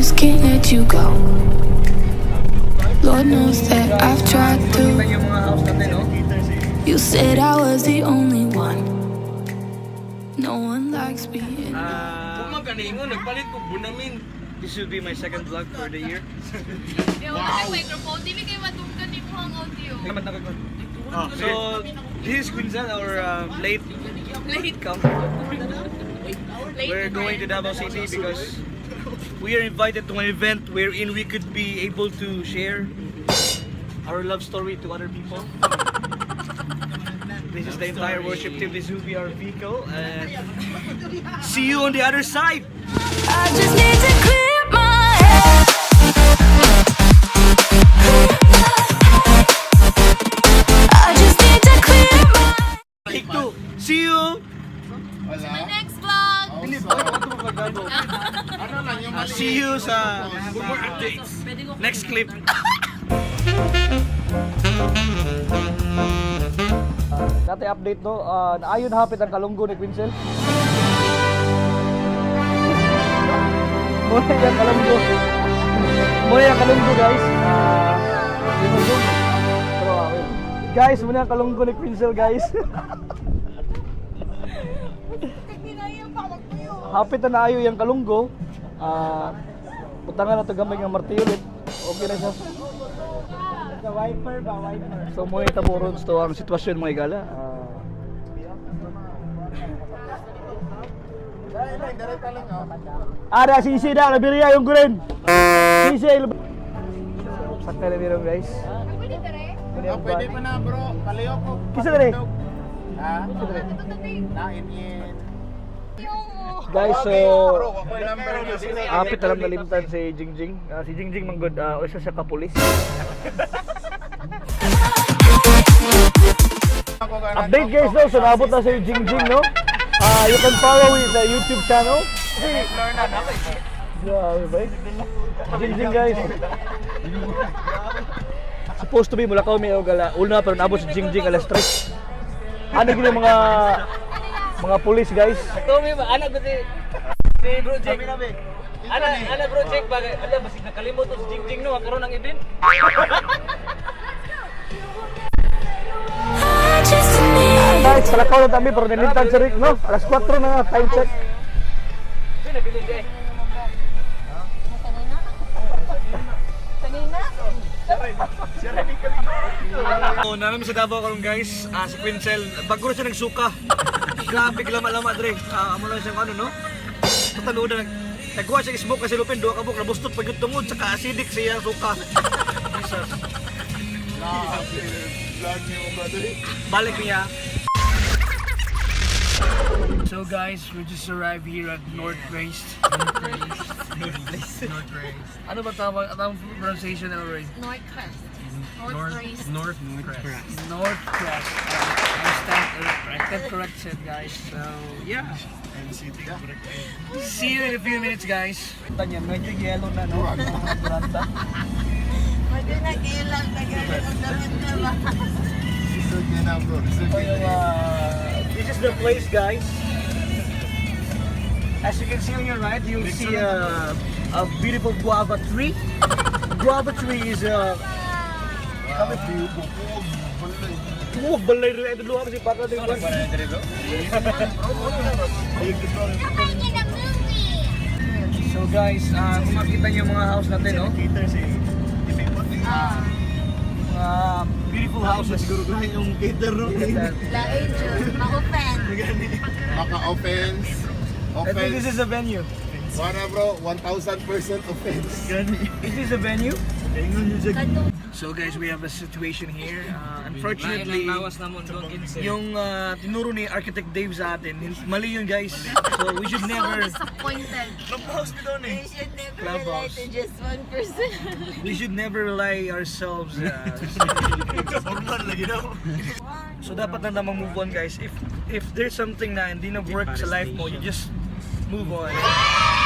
just can't let you go. Lord knows that I've tried to. You said I was the only one. No one likes being. This will be my second vlog for the year. Wow. Microphone, dili kayo matungkan ni mo ang audio. So this is Quinzel, our late come. We're going to Davao City because we are invited to an event wherein we could be able to share our love story to other people. This is the entire worship team. This will be our vehicle, and see you on the other side. I just need to clear my head. I just need to clear my. Take two. See you. My next vlog! See you sa more updates. Next clip. Dati update no, naayon hapit ang kalunggo ni Quinzel. Muna yung kalunggo. Muna yung kalunggo guys. Pero okay. Guys, muna yung kalunggo ni Quinzel guys. Hapit na naayo yung kalunggo. Putangan na ito gamay ng martilyo. Okay na siya. Wiper ba? Wiper. So muna itaburon ito ang sitwasyon mga igala. Ada sisi dah lebih ria yung gulen. Sisi lebih. Sakay na nilo guys. Pwede pa na bro. Palayo ko. Kisa na rin. Ha? Nain yin. Guys, so Bro, ako yung number na sila. hapit na lang nalimtan si Jingjing. Si Jingjing manggod, isa siya kapulis. Update guys no, so naabot na si Jingjing no. You can follow his YouTube channel. Grabe ba? Jingjing guys. Supposed to be Mulakaw may gala. Una pero naabot si Jingjing alas 3. Ano gini mga pulis guys. Ito may anak ko si Bro Jake. Anak Bro Jake bagay. Ala basig nakalimot to si Jingjing no karon ang event. Guys, kalakaw na kami pero nilintan si Rick no. Alas 4 na nga, time check. Sino bilid eh? Oh, namin sa Davao karon guys, si Quinzel, bago siya nagsuka. Grabe lama-lama dre. Amo lang siyang ano no. Tataluod na nagkuha siya smoke kasi lupin duha ka buk nabustot pag yung tungod saka acidic siya suka. Jesus. Balik niya. So guys, we just arrived here at NorthCrest. NorthCrest. Ano ba tawag? Ang pronunciation na rin? NorthCrest. NorthCrest. I stand correction guys. So yeah. See you in a few minutes guys. Tanya, medyo yellow na no. Medyo nag-ilang tagalan ang damit na ba? This is the place guys. As you can see on your right, you'll see a beautiful guava tree. Guava tree is balay rin ito luha kasi baka din ba? So guys, kung makita niyo mga house natin, no? Beautiful houses. Siguro doon yung cater, no? Lain Diyos, ma-offend. Maka-offense. I think this is a venue. Wala bro, 1000% offense. Is this a venue? So guys, we have a situation here. Unfortunately, yung tinuro ni Architect Dave sa atin, mali yun guys. So we should never... Disappointed. You should never rely to just one person. We should never rely ourselves. So dapat na namang move on guys. If there's something na hindi na-work sa life mo, you just move on.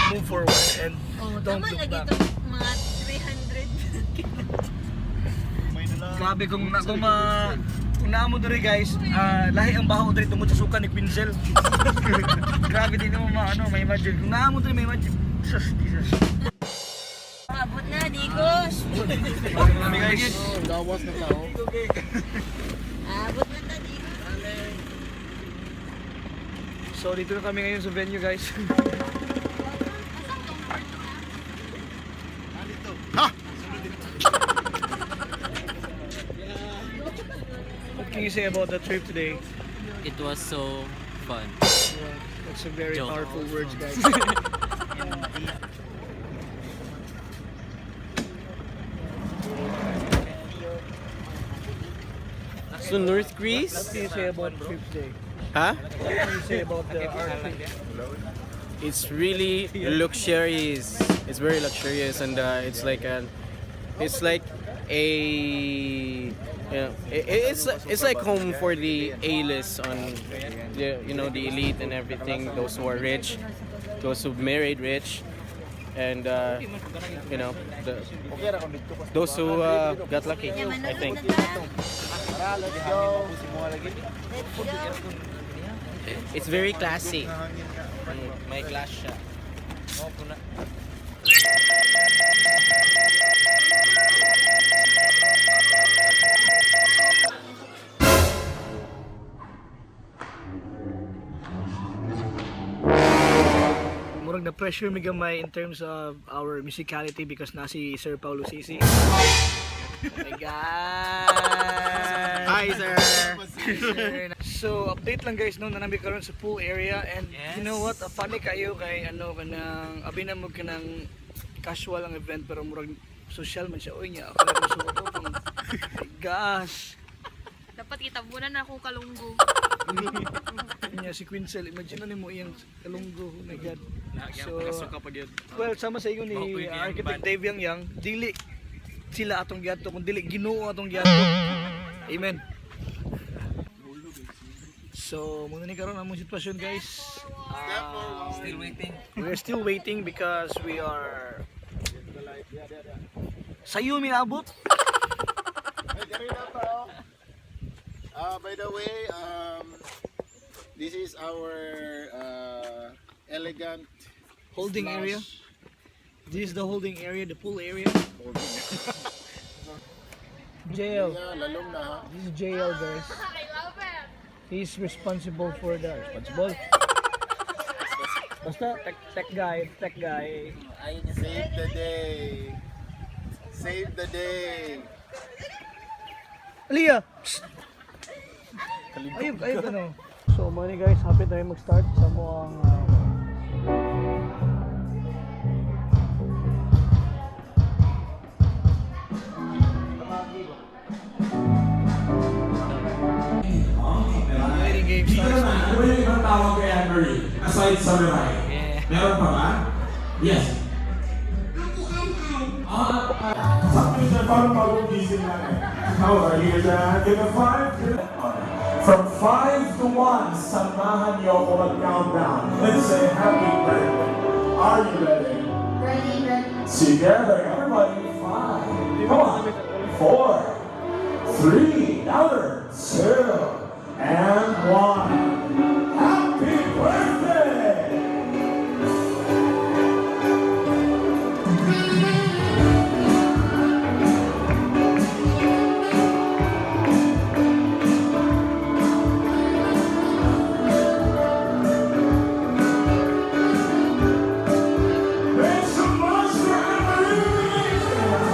Move forward and don't Tama look lagi back. itong mga 300. Grabe kung naamo diri guys, lahi ang baho diri tungod sa suka ni Quinzel. Grabe din mo may imagine. Kung naamo diri may imagine. Jesus. Kami guys. Lawas na tao. Abot na ta dito. So dito na kami ngayon sa venue guys. What can you say about the trip today? It was so fun. That's a very Joke. powerful words guys. So NorthCrest? What can you say about the trip today? Huh? What can you say about our trip? It's really luxurious. It's very luxurious, and it's like a, it's like home for the A-list on the the elite and everything. Those who are rich, those who married rich, and those who got lucky. I think Let's go. it's very classy. May class siya. Murag na pressure mi gamay in terms of our musicality because nasi Sir Paulo Sisi. My God! Hi, sir. So update lang guys no nanami karon sa pool area and you know what funny kayo kay ano kanang abi na mo kanang casual ang event pero murag social man siya oy nya ako na suot ko pang my gosh Dapat kitabunan na akong kalunggo. nya si Quincel imagine na nimo iyang kalunggo oh my god so well sama sa inyo ni Architect Dave Yang dili sila atong giadto kung dili Ginoo atong giadto amen. So, muna ni karon among sitwasyon guys. Still waiting. We're still waiting because we are sayo minabot. By the way, this is our elegant Holding slash- area. This is the holding area, the pool area. Jail. Yeah, lalong na ha. This is jail guys. I love it. He's responsible for the Basta tech guy. Save the day. Save the day. Aliyah! Ayun ano. So mga guys, happy tayo mag-start sa mo ang waiting game starts. Ano ba yung ibang tawag kay Anne-Marie? Aside sa Mirai? Meron pa ba? Yes. Something na parang mag-ugising natin. How are you guys? Give a 5? From 5 to 1, samahan niyo ako mag-countdown. Let's say happy birthday. Are you ready? Ready. Together, everybody. 5. Come on. 4. 3, louder, 2, and 1. Happy birthday! Make some noise for Anne-Marie!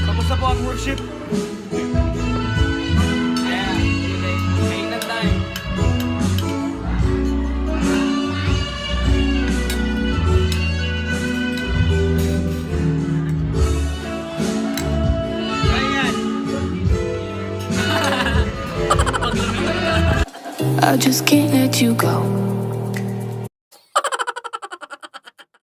Tapos na po ang worship. I just can't let you go.